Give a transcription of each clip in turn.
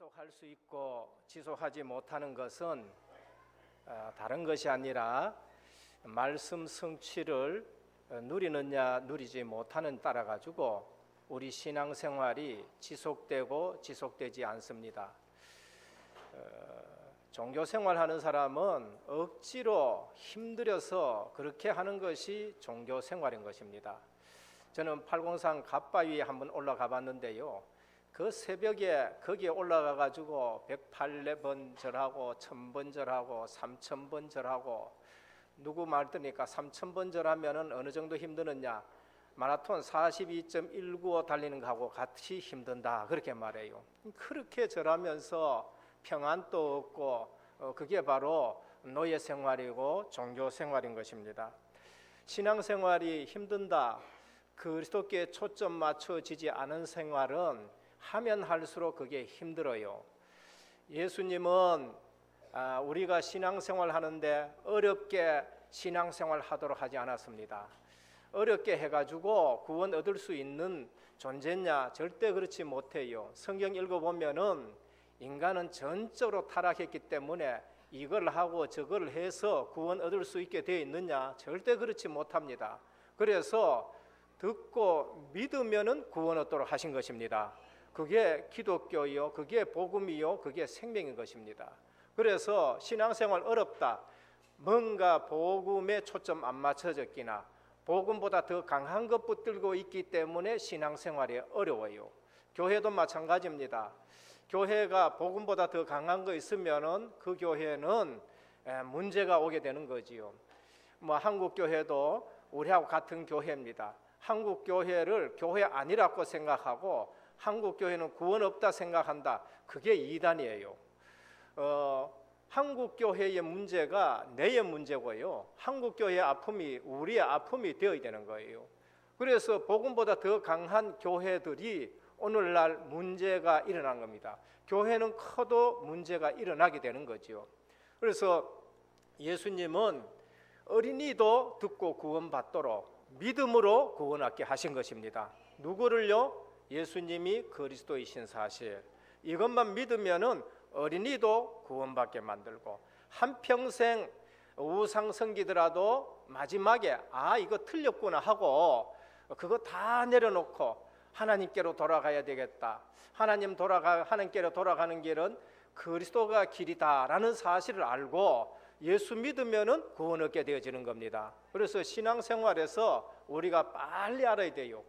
지속할 수 있고 지속하지 못하는 것은 다른 것이 아니라 말씀 성취를 누리느냐 누리지 못하는 따라 가지고 우리 신앙생활이 지속되고 지속되지 않습니다. 종교생활하는 사람은 억지로 힘들여서 그렇게 하는 것이 종교생활인 것입니다. 저는 팔공산 갓바위에 한번 올라가 봤는데요, 그 새벽에 거기에 올라가 가지고 108번 절하고 1000번 절하고 3000번 절하고, 누구 말 들으니까 3000번 절하면은 어느 정도 힘드느냐, 마라톤 42.195 달리는 거하고 같이 힘든다 그렇게 말해요. 그렇게 절하면서 평안도 얻고 그게 바로 노예 생활이고 종교 생활인 것입니다. 신앙생활이 힘든다, 그리스도께 초점 맞춰지지 않은 생활은 하면 할수록 그게 힘들어요. 예수님은 우리가 신앙생활 하는데 어렵게 신앙생활 하도록 하지 않았습니다. 어렵게 해가지고 구원 얻을 수 있는 존재냐? 절대 그렇지 못해요. 성경 읽어보면은 인간은 전적으로 타락했기 때문에 이걸 하고 저걸 해서 구원 얻을 수 있게 되어 있느냐? 절대 그렇지 못합니다. 그래서 듣고 믿으면은 구원 얻도록 하신 것입니다. 그게 기독교요, 그게 복음이요, 그게 생명인 것입니다. 그래서 신앙생활 어렵다, 뭔가 복음에 초점 안 맞춰졌기나 복음보다 더 강한 것 붙들고 있기 때문에 신앙생활이 어려워요. 교회도 마찬가지입니다. 교회가 복음보다 더 강한 거 있으면은 그 교회는 문제가 오게 되는 거지요. 한국 교회도 우리하고 같은 교회입니다. 한국 교회를 교회 아니라고 생각하고 한국 교회는 구원 없다 생각한다, 그게 이단이에요. 한국 교회의 문제가 내의 문제고요, 한국 교회의 아픔이 우리의 아픔이 되어야 되는 거예요. 그래서 복음보다 더 강한 교회들이 오늘날 문제가 일어난 겁니다. 교회는 커도 문제가 일어나게 되는 거죠. 그래서 예수님은 어린이도 듣고 구원받도록 믿음으로 구원받게 하신 것입니다. 누구를요? 예수님이 그리스도이신 사실, 이것만 믿으면은 어린이도 구원받게 만들고, 한평생 우상 섬기더라도 마지막에 이거 틀렸구나 하고 그거 다 내려놓고 하나님께로 돌아가야 되겠다, 하나님께로 돌아가는 길은 그리스도가 길이다라는 사실을 알고 예수 믿으면은 구원 얻게 되어지는 겁니다. 그래서 신앙생활에서 우리가 빨리 알아야 돼요.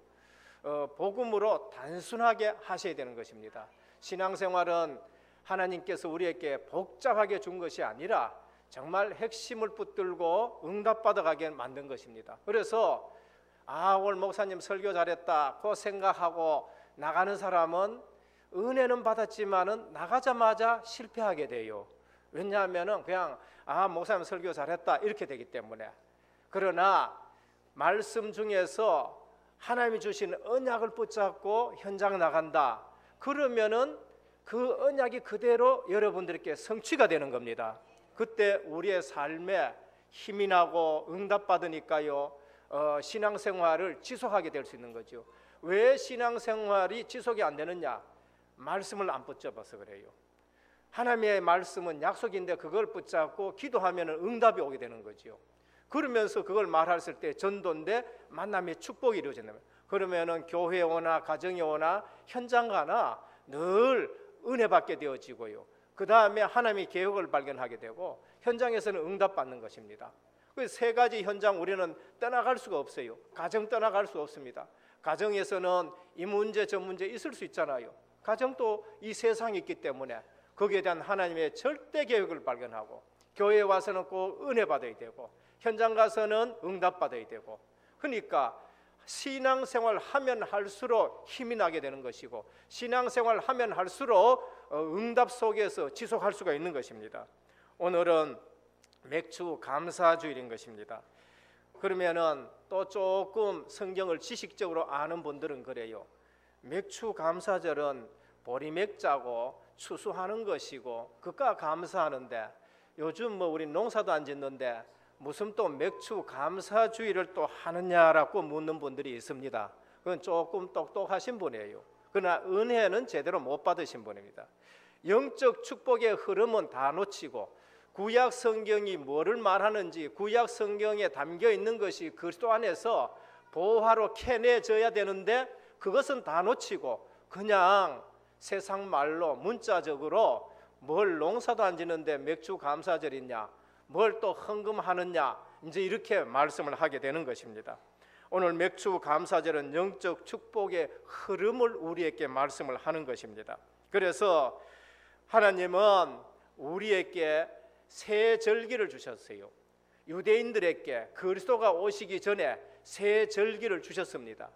복음으로 단순하게 하셔야 되는 것입니다. 신앙생활은 하나님께서 우리에게 복잡하게 준 것이 아니라 정말 핵심을 붙들고 응답받아가게 만든 것입니다. 그래서 오늘 목사님 설교 잘했다고 생각하고 나가는 사람은 은혜는 받았지만은 나가자마자 실패하게 돼요. 왜냐하면은 그냥 목사님 설교 잘했다 이렇게 되기 때문에. 그러나 말씀 중에서 하나님이 주신 언약을 붙잡고 현장 나간다, 그러면은 그 언약이 그대로 여러분들께 성취가 되는 겁니다. 그때 우리의 삶에 힘이 나고 응답받으니까요, 신앙생활을 지속하게 될 수 있는 거죠. 왜 신앙생활이 지속이 안 되느냐? 말씀을 안 붙잡아서 그래요. 하나님의 말씀은 약속인데 그걸 붙잡고 기도하면 응답이 오게 되는 거죠. 그러면서 그걸 말했을 때 전도인데 만남의 축복이 이루어진다면, 그러면은 교회에 오나 가정에 오나 현장 가나 늘 은혜 받게 되어지고요, 그 다음에 하나님의 계획을 발견하게 되고 현장에서는 응답받는 것입니다. 그 세 가지 현장 우리는 떠나갈 수가 없어요. 가정 떠나갈 수 없습니다. 가정에서는 이 문제 저 문제 있을 수 있잖아요. 가정도 이 세상이 있기 때문에 거기에 대한 하나님의 절대 계획을 발견하고, 교회에 와서는 꼭 은혜 받아야 되고 현장 가서는 응답 받아야 되고, 그러니까 신앙생활 하면 할수록 힘이 나게 되는 것이고, 신앙생활 하면 할수록 응답 속에서 지속할 수가 있는 것입니다. 오늘은 맥주 감사주일인 것입니다. 그러면은 또 조금 성경을 지식적으로 아는 분들은 그래요. 맥주 감사절은 보리맥자고 추수하는 것이고 그가 감사하는데, 요즘 우리 농사도 안 짓는데 무슨 또 맥주 감사주의를 또 하느냐라고 묻는 분들이 있습니다. 그건 조금 똑똑하신 분이에요. 그러나 은혜는 제대로 못 받으신 분입니다. 영적 축복의 흐름은 다 놓치고 구약 성경이 뭐를 말하는지 구약 성경에 담겨 있는 것이 그리스도 안에서 보화로 캐내져야 되는데 그것은 다 놓치고 그냥 세상 말로 문자적으로 뭘 농사도 안 지는데 맥주 감사절 있냐, 뭘 또 헌금하느냐, 이제 이렇게 말씀을 하게 되는 것입니다. 오늘 맥주 감사절은 영적 축복의 흐름을 우리에게 말씀을 하는 것입니다. 그래서 하나님은 우리에게 새 절기를 주셨어요. 유대인들에게 그리스도가 오시기 전에 새 절기를 주셨습니다.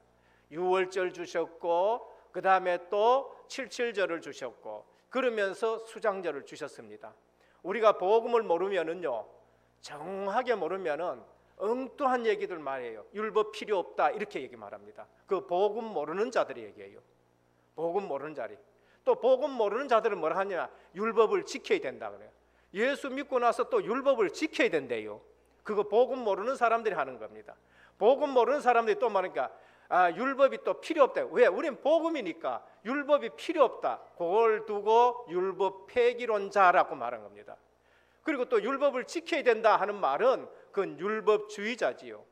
유월절 주셨고 그 다음에 또 칠칠절을 주셨고 그러면서 수장절을 주셨습니다. 우리가 복음을 모르면은요, 정확하게 모르면은 엉뚱한 얘기들 말해요. 율법 필요 없다 이렇게 얘기 말합니다. 그 복음 모르는 자들의 얘기예요. 복음 모르는 자리. 또 복음 모르는 자들은 뭐라 하냐? 율법을 지켜야 된다 그래요. 예수 믿고 나서 또 율법을 지켜야 된대요. 그거 복음 모르는 사람들이 하는 겁니다. 복음 모르는 사람들이 또 말하니까 율법이 또 필요 없다. 왜? 우린 복음이니까 율법이 필요 없다. 그걸 두고 율법 폐기론자라고 말한 겁니다. 그리고 또 율법을 지켜야 된다 하는 말은 그건 율법주의자지요.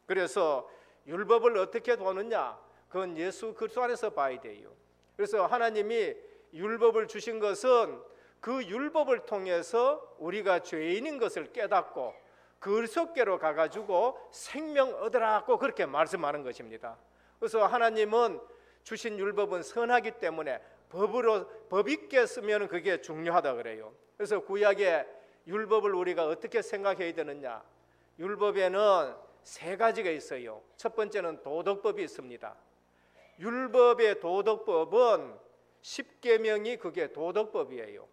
그래서 율법을 어떻게 도느냐? 그건 예수 그리스도 안에서 봐야 돼요. 그래서 하나님이 율법을 주신 것은 그 율법을 통해서 우리가 죄인인 것을 깨닫고 그리스도께로 가가지고 생명 얻으라고 그렇게 말씀하는 것입니다. 그래서 하나님은 주신 율법은 선하기 때문에 법 있게 쓰면 그게 중요하다 그래요. 그래서 구약의 율법을 우리가 어떻게 생각해야 되느냐? 율법에는 세 가지가 있어요. 첫 번째는 도덕법이 있습니다. 율법의 도덕법은 십계명이 그게 도덕법이에요.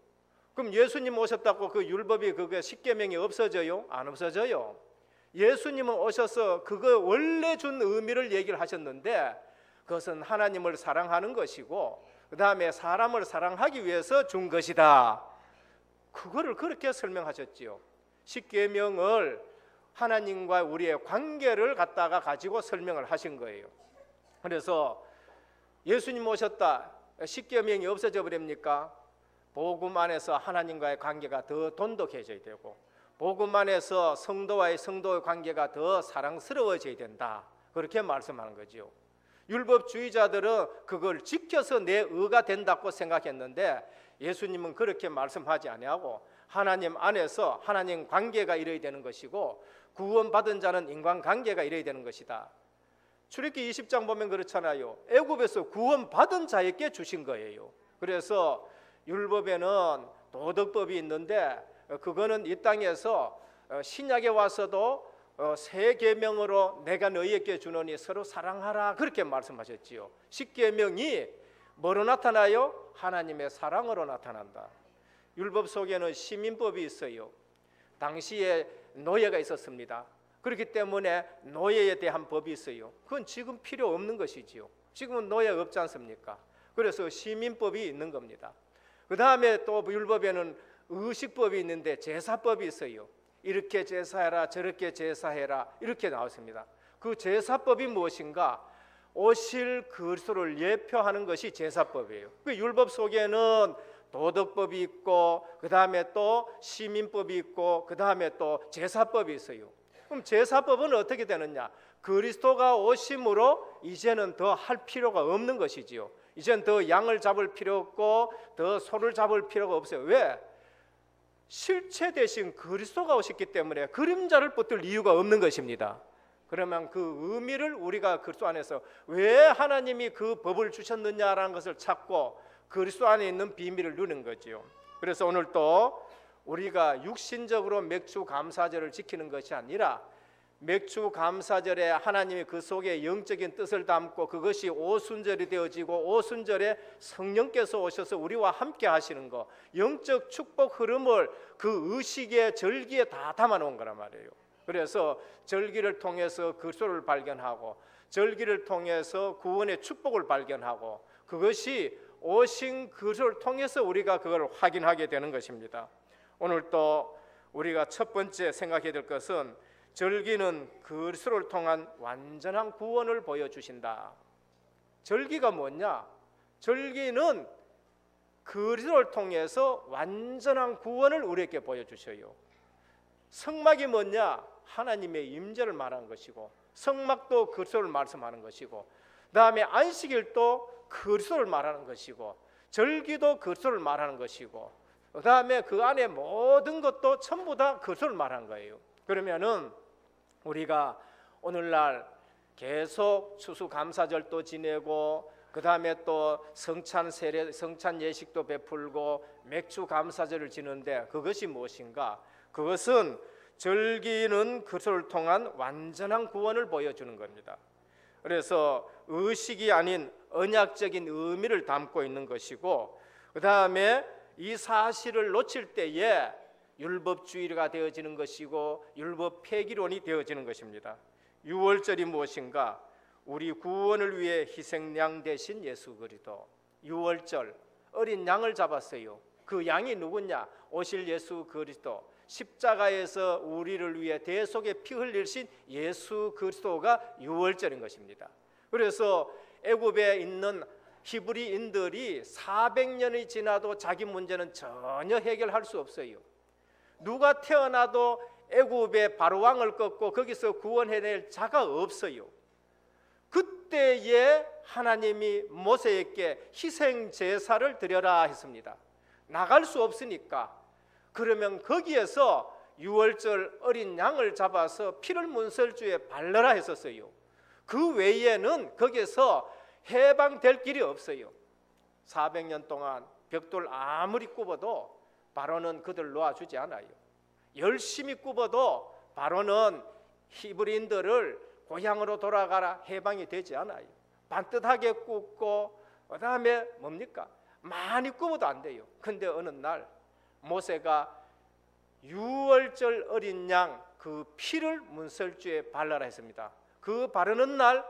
그럼 예수님 오셨다고 그 율법이 그게 십계명이 없어져요? 안 없어져요. 예수님은 오셔서 그거 원래 준 의미를 얘기를 하셨는데 그것은 하나님을 사랑하는 것이고 그 다음에 사람을 사랑하기 위해서 준 것이다. 그거를 그렇게 설명하셨지요. 십계명을 하나님과 우리의 관계를 갖다가 가지고 설명을 하신 거예요. 그래서 예수님 오셨다. 십계명이 없어져 버립니까? 복음 안에서 하나님과의 관계가 더 돈독해져야 되고 복음 안에서 성도와의 관계가 더 사랑스러워져야 된다. 그렇게 말씀하는 거죠. 율법주의자들은 그걸 지켜서 내 의가 된다고 생각했는데 예수님은 그렇게 말씀하지 아니하고 하나님 안에서 하나님 관계가 이뤄야 되는 것이고 구원받은 자는 인간관계가 이뤄야 되는 것이다. 출애굽기 20장 보면 그렇잖아요. 애굽에서 구원받은 자에게 주신 거예요. 그래서 율법에는 도덕법이 있는데 그거는 이 땅에서 신약에 와서도 새 계명으로 내가 너희에게 주노니 서로 사랑하라 그렇게 말씀하셨지요. 십계명이 뭐로 나타나요? 하나님의 사랑으로 나타난다. 율법 속에는 시민법이 있어요. 당시에 노예가 있었습니다. 그렇기 때문에 노예에 대한 법이 있어요. 그건 지금 필요 없는 것이지요. 지금은 노예가 없지 않습니까? 그래서 시민법이 있는 겁니다. 그 다음에 또 율법에는 의식법이 있는데 제사법이 있어요. 이렇게 제사해라 저렇게 제사해라 이렇게 나왔습니다. 그 제사법이 무엇인가? 오실 그리스도를 예표하는 것이 제사법이에요. 그 율법 속에는 도덕법이 있고 그 다음에 또 시민법이 있고 그 다음에 또 제사법이 있어요. 그럼 제사법은 어떻게 되느냐? 그리스도가 오심으로 이제는 더 할 필요가 없는 것이지요. 이제는 더 양을 잡을 필요 없고 더 소를 잡을 필요가 없어요. 왜? 실체 대신 그리스도가 오셨기 때문에 그림자를 붙들 이유가 없는 것입니다. 그러면 그 의미를 우리가 그리스도 안에서 왜 하나님이 그 법을 주셨느냐라는 것을 찾고 그리스도 안에 있는 비밀을 누리는 거지요. 그래서 오늘 또 우리가 육신적으로 맥주 감사절을 지키는 것이 아니라 맥주 감사절에 하나님이 그 속에 영적인 뜻을 담고 그것이 오순절이 되어지고 오순절에 성령께서 오셔서 우리와 함께 하시는 것, 영적 축복 흐름을 그 의식의 절기에 다 담아놓은 거란 말이에요. 그래서 절기를 통해서 그리스도를 발견하고 절기를 통해서 구원의 축복을 발견하고 그것이 오신 그리스도를 통해서 우리가 그걸 확인하게 되는 것입니다. 오늘 또 우리가 첫 번째 생각해야 될 것은 절기는 그리스도를 통한 완전한 구원을 보여주신다. 절기가 뭐냐? 절기는 그리스도를 통해서 완전한 구원을 우리에게 보여주셔요. 성막이 뭐냐? 하나님의 임재를 말하는 것이고, 성막도 그리스도를 말씀하는 것이고, 그다음에 안식일도 그리스도를 말하는 것이고, 절기도 그리스도를 말하는 것이고, 그다음에 그 안에 모든 것도 전부 다 그리스도를 말하는 거예요. 그러면은 우리가 오늘날 계속 추수감사절도 지내고, 그 다음에 또 성찬 세례, 성찬 예식도 베풀고 맥주 감사절을 지는데 그것이 무엇인가? 그것은 절기는 그리스도를 통한 완전한 구원을 보여주는 겁니다. 그래서 의식이 아닌 언약적인 의미를 담고 있는 것이고, 그 다음에 이 사실을 놓칠 때에 율법주의가 되어지는 것이고 율법 폐기론이 되어지는 것입니다. 유월절이 무엇인가? 우리 구원을 위해 희생양 되신 예수 그리스도. 유월절 어린 양을 잡았어요. 그 양이 누구냐? 오실 예수 그리스도. 십자가에서 우리를 위해 대속의 피 흘리신 예수 그리스도가 유월절인 것입니다. 그래서 애굽에 있는 히브리인들이 400년이 지나도 자기 문제는 전혀 해결할 수 없어요. 누가 태어나도 애굽의 바로왕을 꺾고 거기서 구원해낼 자가 없어요. 그때에 하나님이 모세에게 희생 제사를 드려라 했습니다. 나갈 수 없으니까. 그러면 거기에서 유월절 어린 양을 잡아서 피를 문설주에 발라라 했었어요. 그 외에는 거기에서 해방될 길이 없어요. 400년 동안 벽돌 아무리 굽어도 바로는 그들 놓아주지 않아요. 열심히 굽어도 바로는 히브리인들을 고향으로 돌아가라 해방이 되지 않아요. 반듯하게 굽고 그다음에 뭡니까? 많이 굽어도 안 돼요. 근데 어느 날 모세가 유월절 어린 양 그 피를 문설주에 발라라 했습니다. 그 바르는 날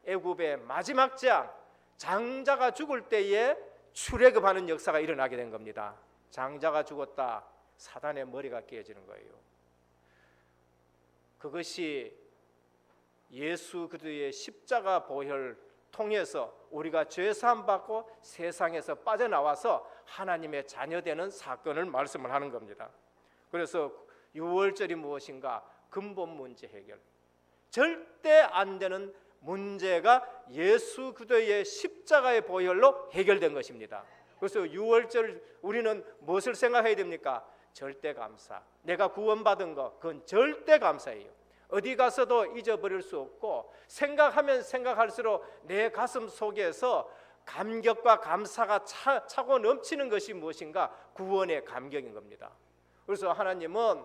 애굽의 마지막 장 장자가 죽을 때에 출애굽하는 역사가 일어나게 된 겁니다. 장자가 죽었다. 사단의 머리가 깨어지는 거예요. 그것이 예수 그리스도의 십자가 보혈 통해서 우리가 죄 사함 받고 세상에서 빠져나와서 하나님의 자녀되는 사건을 말씀을 하는 겁니다. 그래서 유월절이 무엇인가? 근본 문제 해결. 절대 안 되는 문제가 예수 그리스도의 십자가의 보혈로 해결된 것입니다. 그래서 유월절 우리는 무엇을 생각해야 됩니까? 절대 감사. 내가 구원받은 거 그건 절대 감사예요. 어디 가서도 잊어버릴 수 없고 생각하면 생각할수록 내 가슴 속에서 감격과 감사가 차고 넘치는 것이 무엇인가? 구원의 감격인 겁니다. 그래서 하나님은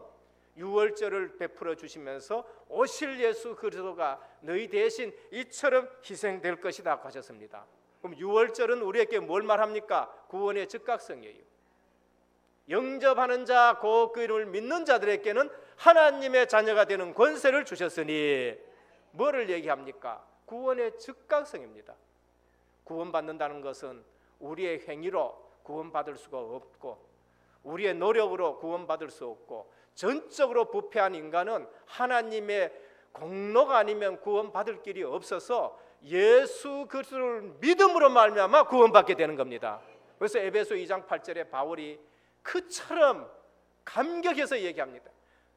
유월절을 베풀어 주시면서 오실 예수 그리스도가 너희 대신 이처럼 희생될 것이다 하셨습니다. 그럼 유월절은 우리에게 뭘 말합니까? 구원의 즉각성이에요. 영접하는 자, 그 이름을 믿는 자들에게는 하나님의 자녀가 되는 권세를 주셨으니 뭐를 얘기합니까? 구원의 즉각성입니다. 구원받는다는 것은 우리의 행위로 구원받을 수가 없고 우리의 노력으로 구원받을 수 없고 전적으로 부패한 인간은 하나님의 공로가 아니면 구원받을 길이 없어서 예수 그리스도를 믿음으로 말미암아 구원받게 되는 겁니다. 그래서 에베소 2장 8절에 바울이 그처럼 감격해서 얘기합니다.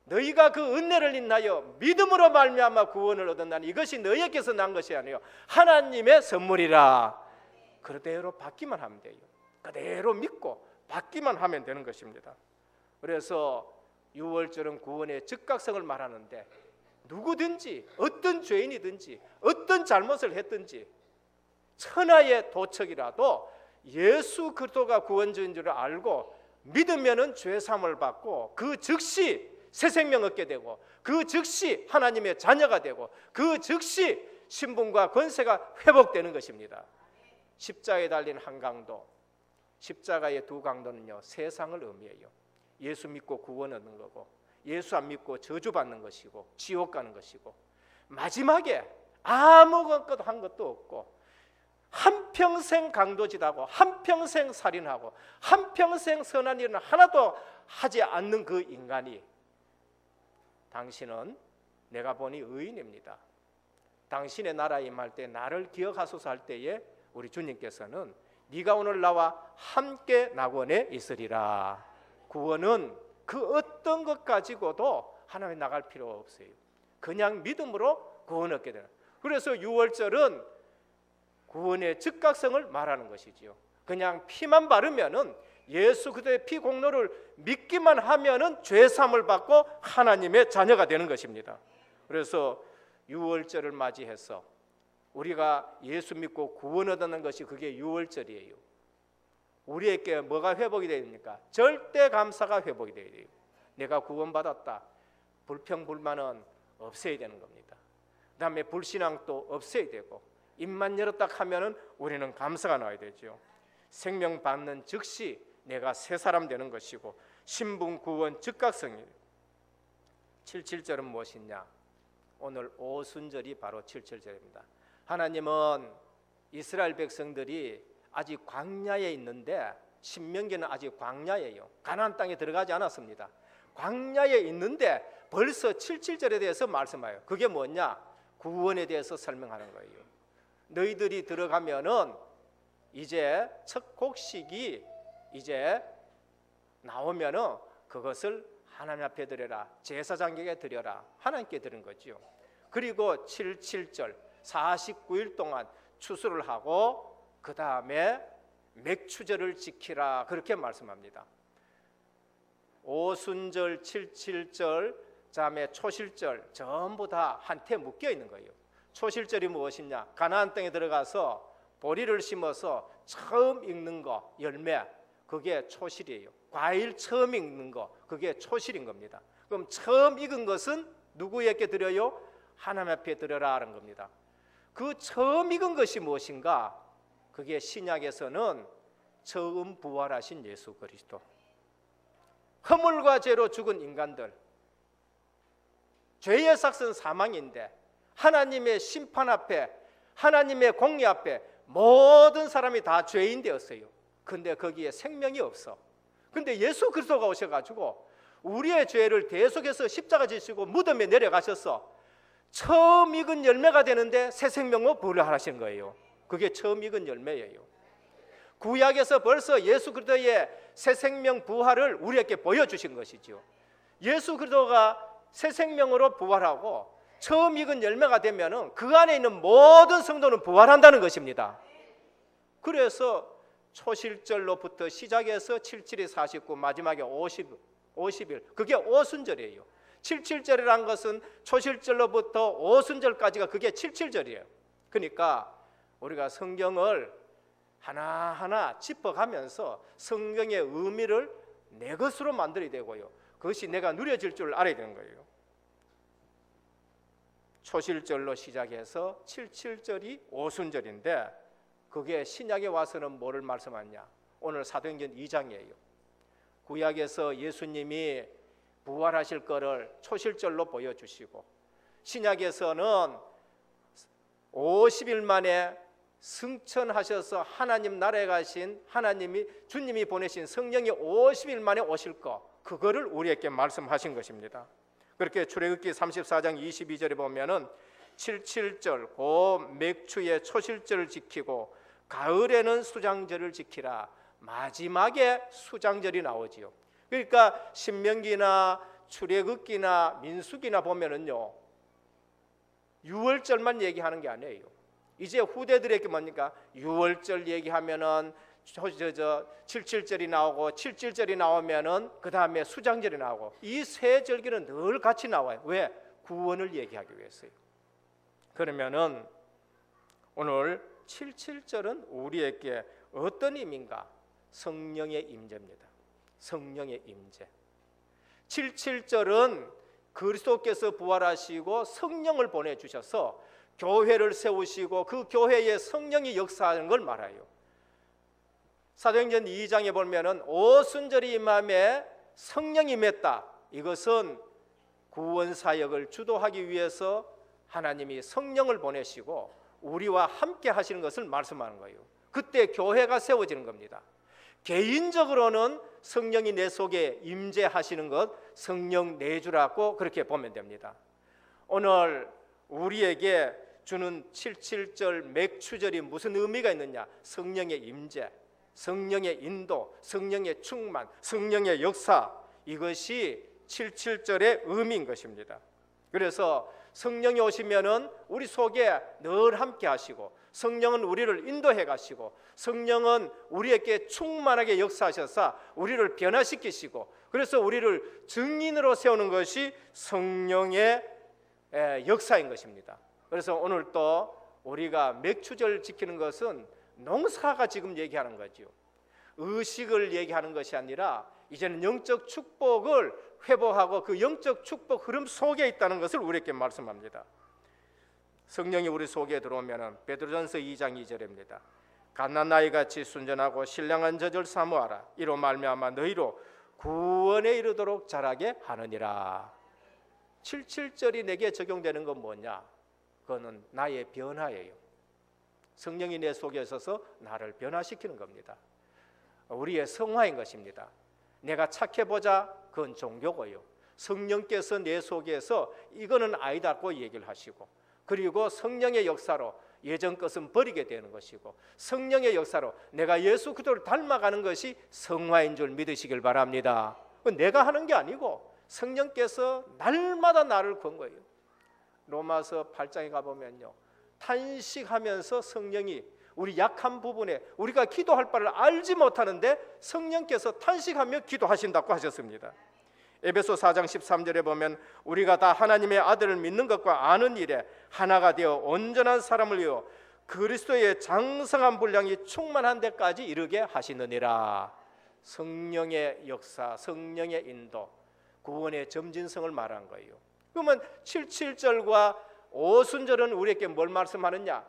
너희가 그 은혜를 인하여 믿음으로 말미암아 구원을 얻었나니 이것이 너희에게서 난 것이 아니요 하나님의 선물이라. 그대로 받기만 하면 돼요. 그대로 믿고 받기만 하면 되는 것입니다. 그래서 유월절은 구원의 즉각성을 말하는데 누구든지 어떤 죄인이든지 어떤 잘못을 했든지 천하의 도척이라도 예수 그리스도가 구원주인 줄 알고 믿으면은 죄 사함을 받고 그 즉시 새 생명 얻게 되고 그 즉시 하나님의 자녀가 되고 그 즉시 신분과 권세가 회복되는 것입니다. 십자가에 달린 한 강도, 십자가의 두 강도는요 세상을 의미해요. 예수 믿고 구원 얻는 거고 예수 안 믿고 저주받는 것이고 지옥 가는 것이고 마지막에 아무것도 한 것도 없고 한평생 강도짓하고 한평생 살인하고 한평생 선한 일은 하나도 하지 않는 그 인간이 당신은 내가 보니 의인입니다. 당신의 나라에 임할 때 나를 기억하소서 할 때에 우리 주님께서는 네가 오늘 나와 함께 낙원에 있으리라. 구원은 그 어떤 것 가지고도 하나님에 나갈 필요 없어요. 그냥 믿음으로 구원 얻게 되는. 그래서 유월절은 구원의 즉각성을 말하는 것이지요. 그냥 피만 바르면은, 예수 그리스도의 피 공로를 믿기만 하면은 죄 사함을 받고 하나님의 자녀가 되는 것입니다. 그래서 유월절을 맞이해서 우리가 예수 믿고 구원 얻는 것이 그게 유월절이에요. 우리에게 뭐가 회복이 됩니까? 절대 감사가 회복이 돼야 돼요. 내가 구원받았다. 불평불만은 없애야 되는 겁니다. 그 다음에 불신앙도 없애야 되고, 입만 열었다 하면은 우리는 감사가 나와야 되죠. 생명 받는 즉시 내가 새 사람 되는 것이고, 신분 구원 즉각성이에요. 77절은 무엇이냐? 오늘 오순절이 바로 77절입니다. 하나님은 이스라엘 백성들이 아직 광야에 있는데, 신명기는 아직 광야예요. 가나안 땅에 들어가지 않았습니다. 광야에 있는데 벌써 77절에 대해서 말씀해요. 그게 뭐냐? 구원에 대해서 설명하는 거예요. 너희들이 들어가면은 이제 첫 곡식이 이제 나오면은 그것을 하나님 앞에 드려라, 제사장에게 드려라, 하나님께 드린 거죠. 그리고 77절 49일 동안 추수를 하고 그 다음에 맥추절을 지키라, 그렇게 말씀합니다. 오순절, 77절, 그다음에 초실절 전부 다 한테 묶여 있는 거예요. 초실절이 무엇이냐? 가나안 땅에 들어가서 보리를 심어서 처음 익는 거, 열매, 그게 초실이에요. 과일 처음 익는 거, 그게 초실인 겁니다. 그럼 처음 익은 것은 누구에게 드려요? 하나님 앞에 드려라 하는 겁니다. 그 처음 익은 것이 무엇인가? 그게 신약에서는 처음 부활하신 예수 그리스도. 허물과 죄로 죽은 인간들, 죄의 삭은 사망인데 하나님의 심판 앞에, 하나님의 공의 앞에 모든 사람이 다 죄인 되었어요. 근데 거기에 생명이 없어. 근데 예수 그리스도가 오셔가지고 우리의 죄를 대속해서 십자가 지시고 무덤에 내려가셔서 처음 익은 열매가 되는데 새 생명을 부활하신 거예요. 그게 처음 익은 열매예요. 구약에서 벌써 예수 그리스도의 새 생명 부활을 우리에게 보여주신 것이죠. 예수 그리스도가 새 생명으로 부활하고 처음 익은 열매가 되면은 그 안에 있는 모든 성도는 부활한다는 것입니다. 그래서 초실절로부터 시작해서 77이 49, 마지막에 50일, 그게 오순절이에요. 77절이라는 것은 초실절로부터 오순절까지가 그게 77절이에요. 그러니까 우리가 성경을 하나하나 짚어가면서 성경의 의미를 내 것으로 만들어야 되고요, 그것이 내가 누려질 줄 알아야 되는 거예요. 초실절로 시작해서 77절이 오순절인데, 그게 신약에 와서는 뭐를 말씀하냐? 오늘 사도행전 2장이에요. 구약에서 예수님이 부활하실 거를 초실절로 보여주시고, 신약에서는 50일 만에 승천하셔서 하나님 나라에 가신 하나님이, 주님이 보내신 성령이 50일 만에 오실 거, 그거를 우리에게 말씀하신 것입니다. 그렇게 출애굽기 34장 22절에 보면은 77절 그 맥추의 초실절을 지키고 가을에는 수장절을 지키라, 마지막에 수장절이 나오지요. 그러니까 신명기나 출애굽기나 민수기나 보면은요, 6월절만 얘기하는 게 아니에요. 이제 후대들에게 뭡니까? 6월절 얘기하면은 77절이 나오고 77절이 나오면은 그 다음에 수장절이 나오고, 이 세 절기는 늘 같이 나와요. 왜? 구원을 얘기하기 위해서요. 그러면은 오늘 77절은 우리에게 어떤 의미인가? 성령의 임재입니다. 성령의 임재. 77절은 그리스도께서 부활하시고 성령을 보내주셔서 교회를 세우시고 그 교회에 성령이 역사하는 걸 말해요. 사도행전 2장에 보면은 오순절이 임함에 성령이 임했다. 이것은 구원 사역을 주도하기 위해서 하나님이 성령을 보내시고 우리와 함께 하시는 것을 말씀하는 거예요. 그때 교회가 세워지는 겁니다. 개인적으로는 성령이 내 속에 임재하시는 것, 성령 내주라고 그렇게 보면 됩니다. 오늘 우리에게 주는 77절 맥추절이 무슨 의미가 있느냐? 성령의 임재. 성령의 인도, 성령의 충만, 성령의 역사, 이것이 77절의 의미인 것입니다. 그래서 성령이 오시면은 우리 속에 늘 함께 하시고, 성령은 우리를 인도해 가시고, 성령은 우리에게 충만하게 역사하셔서 우리를 변화시키시고, 그래서 우리를 증인으로 세우는 것이 성령의 역사인 것입니다. 그래서 오늘 또 우리가 맥추절 지키는 것은 농사가 지금 얘기하는 거죠. 의식을 얘기하는 것이 아니라 이제는 영적 축복을 회복하고 그 영적 축복 흐름 속에 있다는 것을 우리에게 말씀합니다. 성령이 우리 속에 들어오면 베드로전서 2장 2절입니다. 갓난아이 같이 순전하고 신령한 젖을 사모하라. 이로 말미암아 너희로 구원에 이르도록 자라게 하느니라. 77절이 내게 적용되는 건 뭐냐? 그거는 나의 변화예요. 성령이 내 속에 있어서 나를 변화시키는 겁니다. 우리의 성화인 것입니다. 내가 착해보자, 그건 종교고요. 성령께서 내 속에서 이거는 아니다고 얘기를 하시고, 그리고 성령의 역사로 예전 것은 버리게 되는 것이고, 성령의 역사로 내가 예수 그리스도를 닮아가는 것이 성화인 줄 믿으시길 바랍니다. 내가 하는 게 아니고 성령께서 날마다 나를 건 거예요. 로마서 8장에 가보면요, 탄식하면서 성령이 우리 약한 부분에 우리가 기도할 바를 알지 못하는데 성령께서 탄식하며 기도하신다고 하셨습니다. 에베소 4장 13절에 보면 우리가 다 하나님의 아들을 믿는 것과 아는 일에 하나가 되어 온전한 사람을 위하여 그리스도의 장성한 분량이 충만한 데까지 이르게 하시느니라. 성령의 역사, 성령의 인도, 구원의 점진성을 말한 거예요. 그러면 77절과 오순절은 우리에게 뭘 말씀하느냐?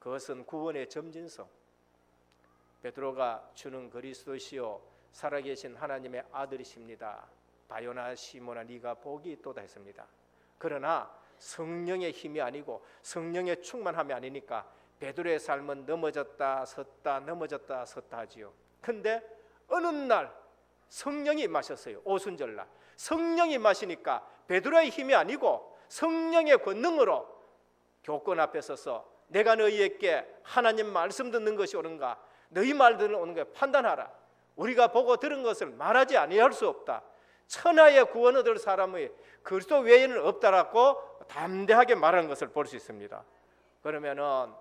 그것은 구원의 점진성. 베드로가 주는 그리스도시요 살아계신 하나님의 아들이십니다. 바요나 시모나 네가 복이 있도다 했습니다. 그러나 성령의 힘이 아니고 성령의 충만함이 아니니까 베드로의 삶은 넘어졌다 섰다 넘어졌다 섰다 하지요. 근데 어느 날 성령이 임하셨어요. 오순절날 성령이 임하시니까 베드로의 힘이 아니고 성령의 권능으로 교권 앞에 서서 내가 너희에게 하나님 말씀 듣는 것이 옳은가, 너희 말 듣는 오는 거 판단하라. 우리가 보고 들은 것을 말하지 아니할 수 없다. 천하의 구원 얻을 사람의 그리스도 외에는 없다라고 담대하게 말하는 것을 볼 수 있습니다. 그러면은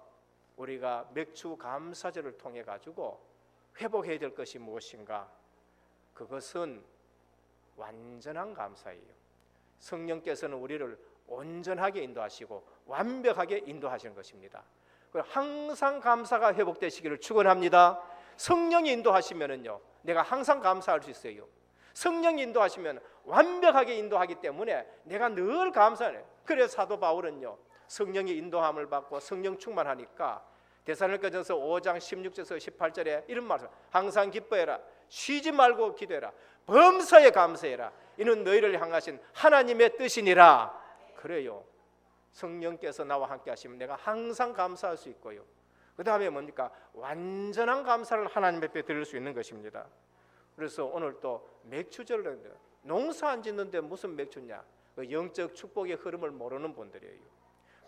우리가 맥주 감사절을 통해 가지고 회복해야 될 것이 무엇인가? 그것은 완전한 감사예요. 성령께서는 우리를 온전하게 인도하시고 완벽하게 인도하시는 것입니다. 항상 감사가 회복되시기를 축원합니다. 성령이 인도하시면은요, 내가 항상 감사할 수 있어요. 성령이 인도하시면 완벽하게 인도하기 때문에 내가 늘 감사해요. 그래서 사도 바울은요, 성령의 인도함을 받고 성령 충만하니까 데살로니가전서 5장 16절에서 18절에 이런 말씀, 항상 기뻐해라, 쉬지 말고 기도해라, 범사에 감사해라, 이는 너희를 향하신 하나님의 뜻이니라. 그래요. 성령께서 나와 함께 하시면 내가 항상 감사할 수 있고요. 그 다음에 뭡니까? 완전한 감사를 하나님 앞에 드릴 수 있는 것입니다. 그래서 오늘 또 맥주절을 농사 안 짓는데 무슨 맥주냐? 그 영적 축복의 흐름을 모르는 분들이에요.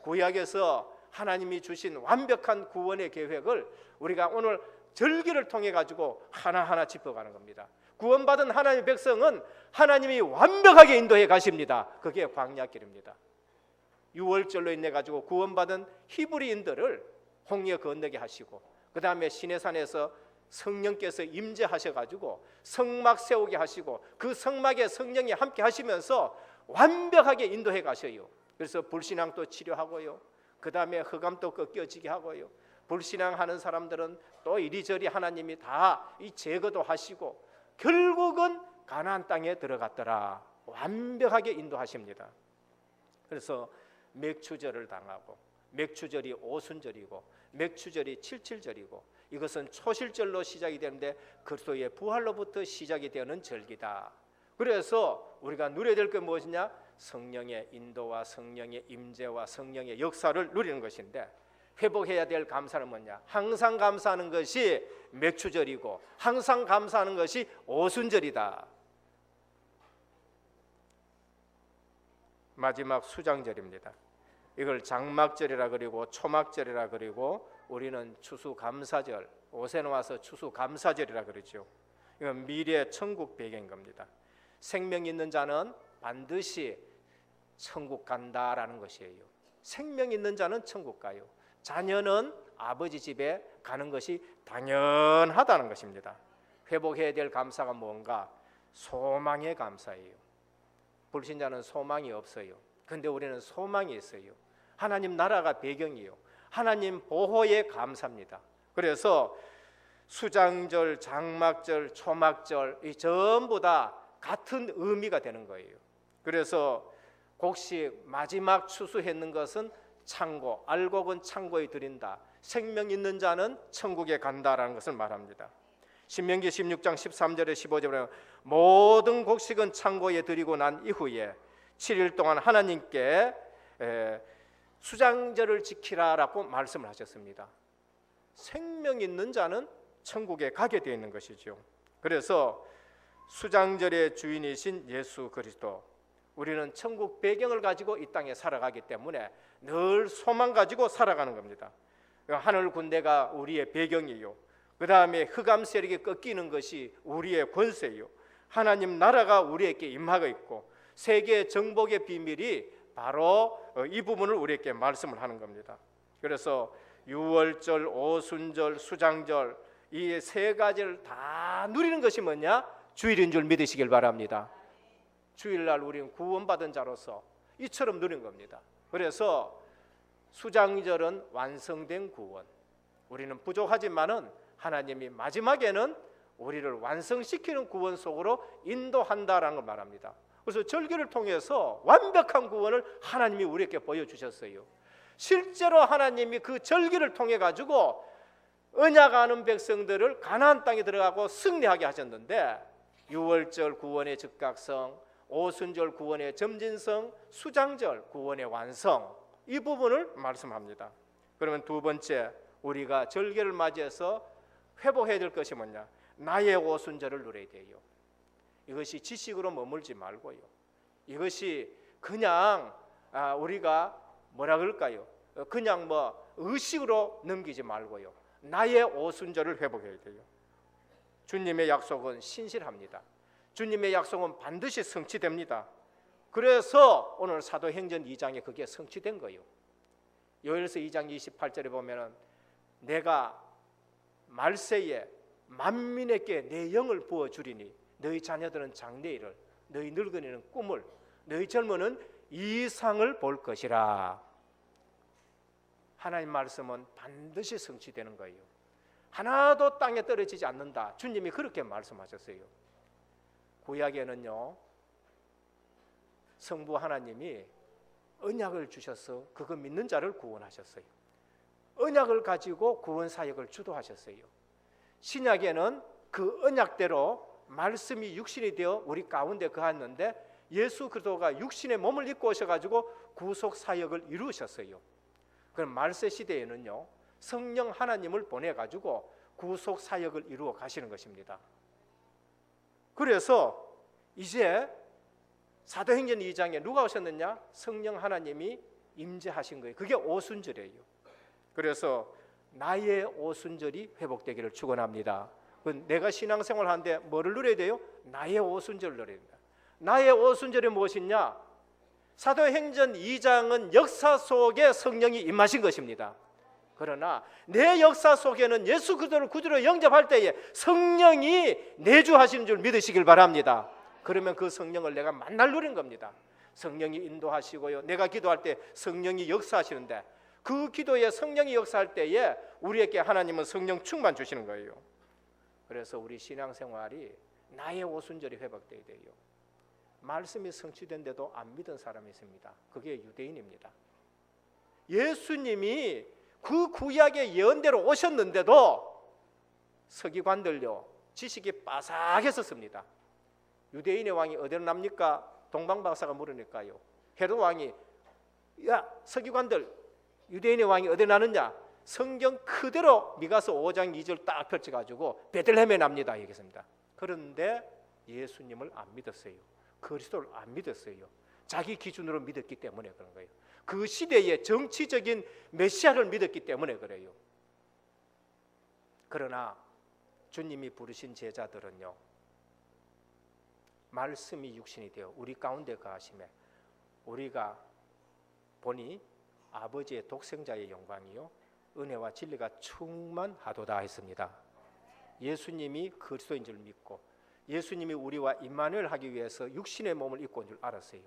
구약에서 하나님이 주신 완벽한 구원의 계획을 우리가 오늘 절기를 통해 가지고 하나하나 짚어가는 겁니다. 구원받은 하나님의 백성은 하나님이 완벽하게 인도해 가십니다. 그게 광야길입니다. 6월절로 인해 가지고 구원받은 히브리인들을 홍해 건너게 하시고, 그 다음에 시내산에서 성령께서 임재하셔 가지고 성막 세우게 하시고, 그 성막에 성령이 함께 하시면서 완벽하게 인도해 가셔요. 그래서 불신앙도 치료하고요, 그 다음에 흑암도 꺾여지게 하고요, 불신앙하는 사람들은 또 이리저리 하나님이 다 이 제거도 하시고 결국은 가나안 땅에 들어갔더라. 완벽하게 인도하십니다. 그래서 맥추절을 당하고, 맥추절이 오순절이고 맥추절이 77절이고, 이것은 초실절로 시작이 되는데 그리스도의 부활로부터 시작이 되는 절기다. 그래서 우리가 누려야 될 게 무엇이냐? 성령의 인도와 성령의 임재와 성령의 역사를 누리는 것인데, 회복해야 될 감사는 뭐냐? 항상 감사하는 것이 맥추절이고 항상 감사하는 것이 오순절이다. 마지막 수장절입니다. 이걸 장막절이라 그리고 초막절이라 그리고 우리는 추수감사절, 오세 나와서 추수감사절이라 그러죠. 이건 미래 천국 배경인 겁니다. 생명 있는 자는 반드시 천국 간다라는 것이에요. 생명 있는 자는 천국 가요. 자녀는 아버지 집에 가는 것이 당연하다는 것입니다. 회복해야 될 감사가 뭔가? 소망의 감사예요. 불신자는 소망이 없어요. 근데 우리는 소망이 있어요. 하나님 나라가 배경이요. 하나님 보호에 감사합니다. 그래서 수장절, 장막절, 초막절 이 전부 다 같은 의미가 되는 거예요. 그래서 곡식 마지막 추수했는 것은 창고, 알곡은 창고에 들인다. 생명 있는 자는 천국에 간다라는 것을 말합니다. 신명기 16장 13절에 15절에 모든 곡식은 창고에 들이고 난 이후에 7일 동안 하나님께 수장절을 지키라라고 말씀을 하셨습니다. 생명 있는 자는 천국에 가게 되어 있는 것이죠. 그래서 수장절의 주인이신 예수 그리스도, 우리는 천국 배경을 가지고 이 땅에 살아가기 때문에 늘 소망 가지고 살아가는 겁니다. 하늘 군대가 우리의 배경이요, 그 다음에 흑암 세력이 꺾이는 것이 우리의 권세요, 하나님 나라가 우리에게 임하고 있고 세계 정복의 비밀이 바로 이 부분을 우리에게 말씀을 하는 겁니다. 그래서 유월절, 오순절, 수장절 이 세 가지를 다 누리는 것이 뭐냐? 주일인 줄 믿으시길 바랍니다. 주일날 우리는 구원받은 자로서 이처럼 누린 겁니다. 그래서 수장절은 완성된 구원, 우리는 부족하지만은 하나님이 마지막에는 우리를 완성시키는 구원 속으로 인도한다라는 걸 말합니다. 그래서 절기를 통해서 완벽한 구원을 하나님이 우리에게 보여주셨어요. 실제로 하나님이 그 절기를 통해 가지고 언약하는 백성들을 가나안 땅에 들어가고 승리하게 하셨는데, 유월절 구원의 즉각성, 오순절 구원의 점진성, 수장절 구원의 완성, 이 부분을 말씀합니다. 그러면 두 번째, 우리가 절기를 맞이해서 회복해야 될 것이 뭐냐? 나의 오순절을 누려야 돼요. 이것이 지식으로 머물지 말고요, 이것이 그냥 우리가 뭐라 그럴까요? 그냥 뭐 의식으로 넘기지 말고요, 나의 오순절을 회복해야 돼요. 주님의 약속은 신실합니다. 주님의 약속은 반드시 성취됩니다. 그래서 오늘 사도행전 2장에 그게 성취된 거예요. 요엘서 2장 28절에 보면은 내가 말세에 만민에게 내 영을 부어주리니 너희 자녀들은 장래일을, 너희 늙은이는 꿈을, 너희 젊은은 이상을 볼 것이라. 하나님 말씀은 반드시 성취되는 거예요. 하나도 땅에 떨어지지 않는다. 주님이 그렇게 말씀하셨어요. 구약에는요, 성부 하나님이 언약을 주셔서 그거 믿는 자를 구원하셨어요. 언약을 가지고 구원 사역을 주도하셨어요. 신약에는 그 언약대로 말씀이 육신이 되어 우리 가운데 거하는데, 예수 그리스도가 육신의 몸을 입고 오셔가지고 구속 사역을 이루셨어요. 그럼 말세 시대에는요, 성령 하나님을 보내가지고 구속 사역을 이루어 가시는 것입니다. 그래서 이제 사도행전 2장에 누가 오셨느냐? 성령 하나님이 임재하신 거예요. 그게 오순절이에요. 그래서 나의 오순절이 회복되기를 축원합니다. 내가 신앙생활 하는데 뭐를 누려야 돼요? 나의 오순절을 누려야 된다. 나의 오순절이 무엇이냐? 사도행전 2장은 역사 속에 성령이 임하신 것입니다. 그러나 내 역사 속에는 예수 그리스도를 구주로 영접할 때에 성령이 내주하시는 줄 믿으시길 바랍니다. 그러면 그 성령을 내가 만날 누린 겁니다. 성령이 인도하시고요, 내가 기도할 때 성령이 역사하시는데, 그 기도에 성령이 역사할 때에 우리에게 하나님은 성령 충만 주시는 거예요. 그래서 우리 신앙생활이 나의 오순절이 회복되어야 돼요. 말씀이 성취된데도 안 믿은 사람이 있습니다. 그게 유대인입니다. 예수님이 그 구약의 예언대로 오셨는데도 서기관들요, 지식이 빠삭했었습니다. 유대인의 왕이 어디로 납니까? 동방박사가 물으니까요, 헤롯 왕이, 야 서기관들, 유대인의 왕이 어디 나느냐? 성경 그대로 미가서 5장 2절 딱 펼쳐가지고 베들레헴에 납니다 얘기했습니다. 그런데 예수님을 안 믿었어요. 그리스도를 안 믿었어요. 자기 기준으로 믿었기 때문에 그런 거예요. 그 시대의 정치적인 메시아를 믿었기 때문에 그래요. 그러나 주님이 부르신 제자들은요, 말씀이 육신이 되어 우리 가운데 거하심에 우리가 보니 아버지의 독생자의 영광이요 은혜와 진리가 충만하도다 했습니다. 예수님이 그리스도인 줄 믿고 예수님이 우리와 임마누엘 하기 위해서 육신의 몸을 입고 온 줄 알았어요.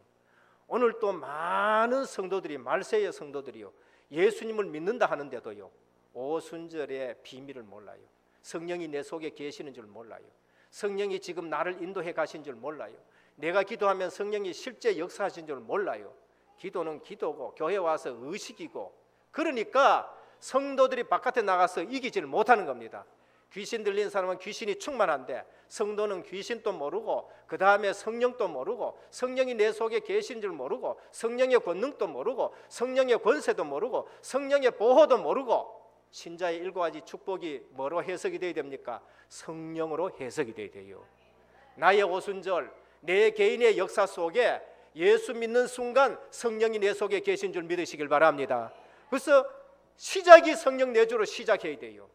오늘 또 많은 성도들이, 말세의 성도들이요, 예수님을 믿는다 하는데도요, 오순절의 비밀을 몰라요. 성령이 내 속에 계시는 줄 몰라요. 성령이 지금 나를 인도해 가신 줄 몰라요. 내가 기도하면 성령이 실제 역사하신 줄 몰라요. 기도는 기도고 교회 와서 의식이고, 그러니까 성도들이 바깥에 나가서 이기지를 못하는 겁니다. 귀신 들린 사람은 귀신이 충만한데 성도는 귀신도 모르고 그 다음에 성령도 모르고 성령이 내 속에 계신 줄 모르고 성령의 권능도 모르고 성령의 권세도 모르고 성령의 보호도 모르고, 신자의 7가지 축복이 뭐로 해석이 되어야 됩니까? 성령으로 해석이 되어야 돼요. 나의 오순절, 내 개인의 역사 속에 예수 믿는 순간 성령이 내 속에 계신 줄 믿으시길 바랍니다. 그래서 시작이 성령 내주로 시작해야 돼요.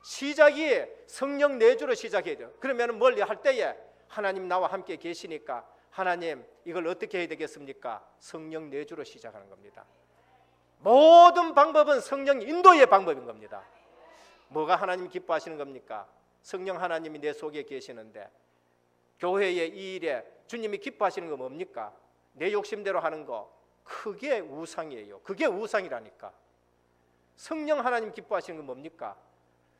시작이 성령 내주로 시작해야 돼요. 그러면 뭘 할 때에 하나님 나와 함께 계시니까 하나님 이걸 어떻게 해야 되겠습니까? 성령 내주로 시작하는 겁니다. 모든 방법은 성령 인도의 방법인 겁니다. 뭐가 하나님 기뻐하시는 겁니까? 성령 하나님이 내 속에 계시는데 교회의 이 일에 주님이 기뻐하시는 거 뭡니까? 내 욕심대로 하는 거, 그게 우상이에요. 그게 우상이라니까. 성령 하나님 기뻐하시는 건 뭡니까?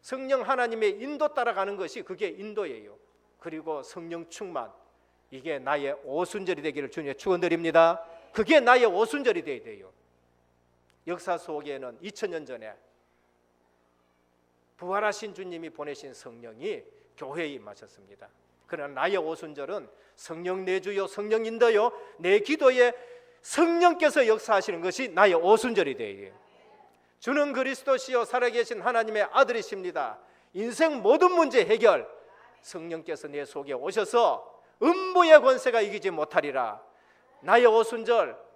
성령 하나님의 인도 따라가는 것이 그게 인도예요. 그리고 성령 충만, 이게 나의 오순절이 되기를 주님의 축원드립니다. 그게 나의 오순절이 되어야 돼요. 역사 속에는 2000년 전에 부활하신 주님이 보내신 성령이 교회에 임하셨습니다. 그러나 나의 오순절은 성령 내주요 성령 인도요 내 기도에 성령께서 역사하시는 것이 나의 오순절이 되어야 돼요. 주는 그리스도시요 살아계신 하나님의 아들이십니다. 인생 모든 문제 해결, 성령께서 내 속에 오셔서 음부의 권세가 이기지 못하리라. 나의 오순절,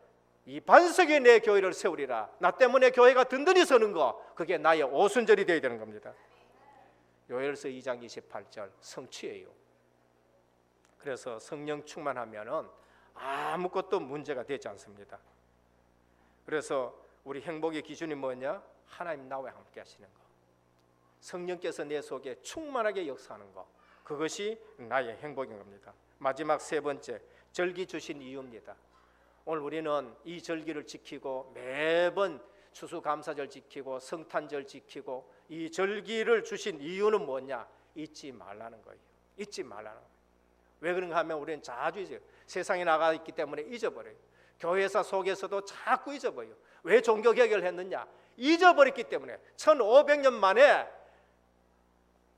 이 반석에 내 교회를 세우리라. 나 때문에 교회가 든든히 서는 거, 그게 나의 오순절이 되어야 되는 겁니다. 요엘서 2장 28절 성취예요. 그래서 성령 충만하면은 아무것도 문제가 되지 않습니다. 그래서 우리 행복의 기준이 뭐냐? 하나님 나와 함께 하시는 거, 성령께서 내 속에 충만하게 역사하는 거, 그것이 나의 행복인 겁니다. 마지막 세 번째, 절기 주신 이유입니다. 오늘 우리는 이 절기를 지키고 매번 추수감사절 지키고 성탄절 지키고, 이 절기를 주신 이유는 뭐냐? 잊지 말라는 거예요. 잊지 말라는 거예요. 왜 그런가 하면 우리는 자주 잊어요. 세상에 나가 있기 때문에 잊어버려요. 교회사 속에서도 자꾸 잊어버려요. 왜 종교개혁을 했느냐? 잊어버렸기 때문에. 1500년 만에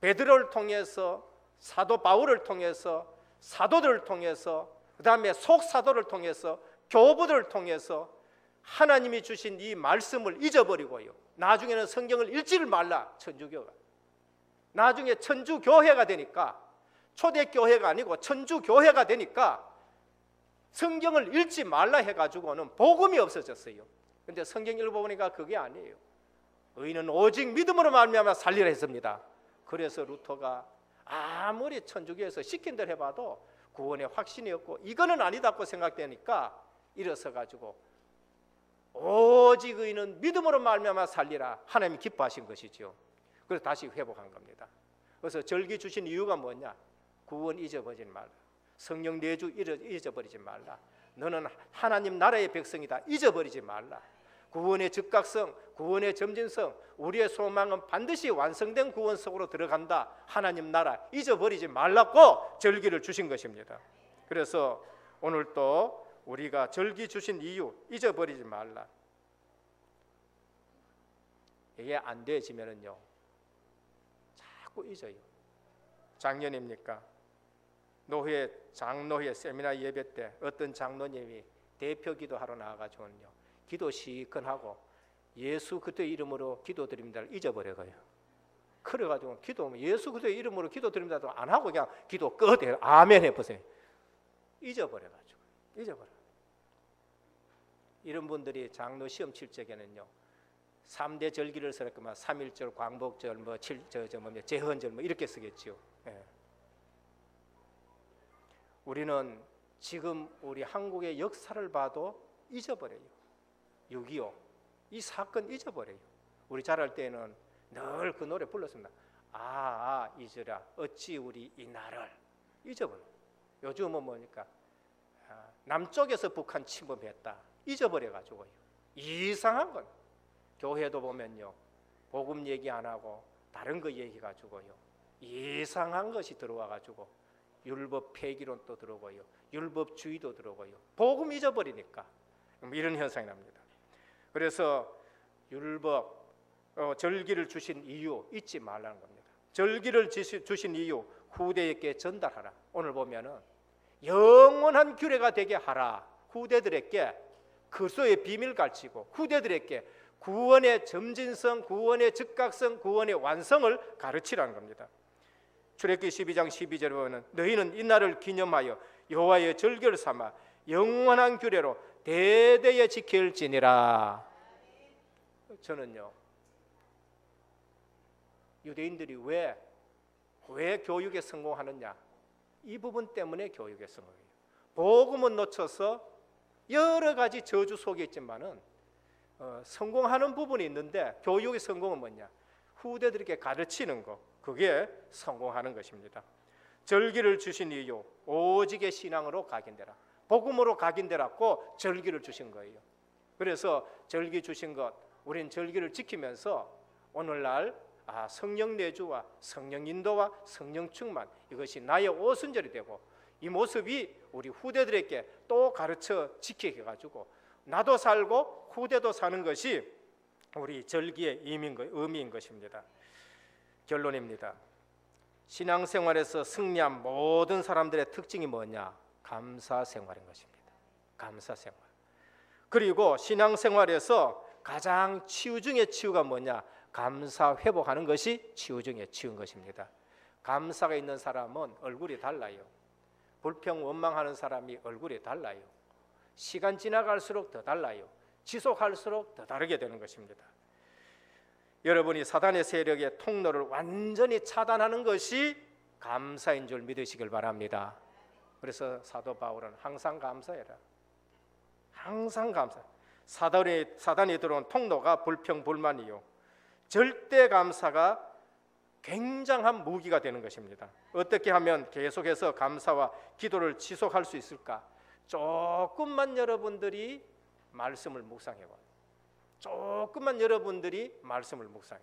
베드로를 통해서, 사도 바울을 통해서, 사도들을 통해서, 그 다음에 속사도를 통해서, 교부들을 통해서 하나님이 주신 이 말씀을 잊어버리고요, 나중에는 성경을 읽지를 말라, 천주교가. 나중에 천주교회가 되니까, 초대교회가 아니고 천주교회가 되니까 성경을 읽지 말라 해가지고는 복음이 없어졌어요. 근데 성경 읽어보니까 그게 아니에요. 의인은 오직 믿음으로 말미암아 살리라 했습니다. 그래서 루터가 아무리 천주교에서 시킨 대로 해봐도 구원의 확신이 없고 이거는 아니다고 생각되니까 일어서 가지고 오직 의인은 믿음으로 말미암아 살리라, 하나님이 기뻐하신 것이죠. 그래서 다시 회복한 겁니다. 그래서 절기 주신 이유가 뭐냐? 구원 잊어버리지 말라, 성령 내주 잊어버리지 말라, 너는 하나님 나라의 백성이다 잊어버리지 말라, 구원의 즉각성, 구원의 점진성, 우리의 소망은 반드시 완성된 구원 속으로 들어간다, 하나님 나라 잊어버리지 말라고 절기를 주신 것입니다. 그래서 오늘 또 우리가 절기 주신 이유, 잊어버리지 말라. 이게 안 되어지면은요 자꾸 잊어요. 작년입니까? 노회, 장로회 세미나 예배 때 어떤 장로님이 대표 기도하러 나와가지고는요, 기도 시큰하고 예수 그리스도의 이름으로 기도드립니다를 잊어버려가요. 그래가지고 기도하면 예수 그리스도의 이름으로 기도드립니다도 안 하고 그냥 기도 끝에 아멘 해보세요. 잊어버려가지고. 이런 분들이 장로 시험 칠 적에는요 3대 절기를 쓰랬구만 3.1절, 광복절, 제헌절 이렇게 쓰겠지요. 예. 우리는 지금 우리 한국의 역사를 봐도 잊어버려요. 6.25 이 사건 잊어버려요. 우리 자랄 때는 늘 그 노래 불렀습니다. 잊으라 어찌 우리 이 날을 잊어버려요. 요즘은 뭐니까 남쪽에서 북한 침범했다 잊어버려가지고요. 이상한 건 교회도 보면요 복음 얘기 안 하고 다른 거 얘기해가지고요 이상한 것이 들어와가지고 율법 폐기론 또 들어오고요 율법주의도 들어오고요 복음 잊어버리니까 이런 현상이 납니다. 그래서 율법 절기를 주신 이유 잊지 말라는 겁니다. 절기를 주신 이유 후대에게 전달하라. 오늘 보면은 영원한 규례가 되게 하라. 후대들에게 그리스도의 비밀 가르치고 후대들에게 구원의 점진성, 구원의 즉각성, 구원의 완성을 가르치라는 겁니다. 출애굽기 12장 12절에 보면 너희는 이 날을 기념하여 여호와의 절기를 삼아 영원한 규례로 대대에 지킬지니라. 저는요 유대인들이 왜 교육에 성공하느냐 이 부분 때문에 교육에 성공해요. 복음은 놓쳐서 여러 가지 저주 속에 있지만은 성공하는 부분이 있는데 교육의 성공은 뭐냐 후대들에게 가르치는 것 그게 성공하는 것입니다. 절기를 주신 이유 오직의 신앙으로 각인되라. 복음으로 각인되라고 절기를 주신 거예요. 그래서 절기 주신 것 우리는 절기를 지키면서 오늘날 성령 내주와 성령 인도와 성령 충만 이것이 나의 오순절이 되고 이 모습이 우리 후대들에게 또 가르쳐 지키게 해가지고 나도 살고 후대도 사는 것이 우리 절기의 의미인 것입니다. 결론입니다. 신앙생활에서 승리한 모든 사람들의 특징이 뭐냐? 감사생활인 것입니다. 감사생활. 그리고 신앙생활에서 가장 치유 중의 치유가 뭐냐? 감사 회복하는 것이 치유 중의 치유인 것입니다. 감사가 있는 사람은 얼굴이 달라요. 불평 원망하는 사람이 얼굴이 달라요. 시간 지나갈수록 더 달라요. 지속할수록 더 다르게 되는 것입니다. 여러분이 사단의 세력의 통로를 완전히 차단하는 것이 감사인 줄 믿으시길 바랍니다. 그래서 사도 바울은 항상 감사해라. 항상 감사. 사단이 들어온 통로가 불평 불만이요. 절대 감사가 굉장한 무기가 되는 것입니다. 어떻게 하면 계속해서 감사와 기도를 지속할 수 있을까? 조금만 여러분들이 말씀을 묵상해봐. 조금만 여러분들이 말씀을 묵상해.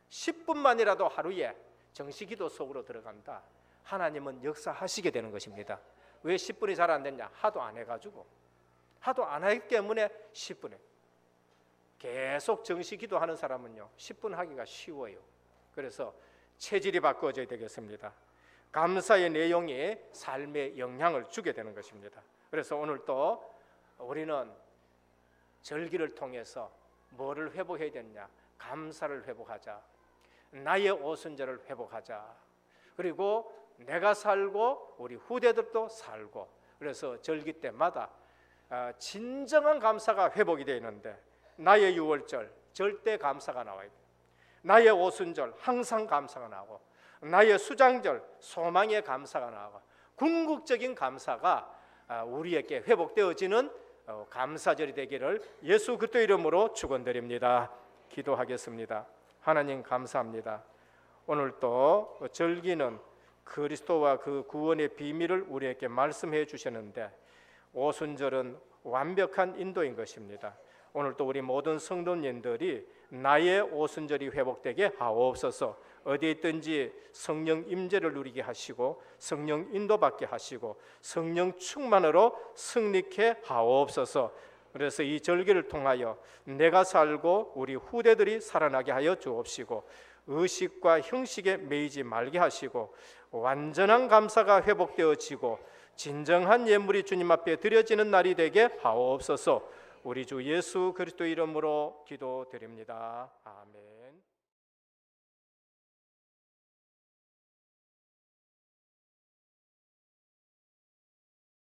10분만이라도 하루에 정시기도 속으로 들어간다. 하나님은 역사하시게 되는 것입니다. 왜 10분이 잘 안 됐냐? 하도 안 해가지고. 하도 안 하기 때문에 10분에. 계속 정시기도 하는 사람은요 10분 하기가 쉬워요. 그래서 체질이 바꿔져야 되겠습니다. 감사의 내용이 삶에 영향을 주게 되는 것입니다. 그래서 오늘 또 우리는 절기를 통해서 뭐를 회복해야 되느냐? 감사를 회복하자. 나의 오순절을 회복하자. 그리고 내가 살고 우리 후대들도 살고. 그래서 절기 때마다 진정한 감사가 회복이 되어 있는데 나의 유월절 절대 감사가 나와야 돼. 나의 오순절 항상 감사가 나오고 나의 수장절 소망의 감사가 나오고 궁극적인 감사가 우리에게 회복되어지는 감사절이 되기를 예수 그리스도의 이름으로 축원드립니다. 기도하겠습니다. 하나님 감사합니다. 오늘 또 절기는 그리스도와 그 구원의 비밀을 우리에게 말씀해 주셨는데 오순절은 완벽한 인도인 것입니다. 오늘 또 우리 모든 성도님들이 나의 오순절이 회복되게 하옵소서. 어디에 있든지 성령 임재를 누리게 하시고 성령 인도받게 하시고 성령 충만으로 승리케 하옵소서. 그래서 이 절기를 통하여 내가 살고 우리 후대들이 살아나게 하여 주옵시고 의식과 형식에 매이지 말게 하시고 완전한 감사가 회복되어지고 진정한 예물이 주님 앞에 드려지는 날이 되게 하옵소서. 우리 주 예수 그리스도 이름으로 기도드립니다. 아멘.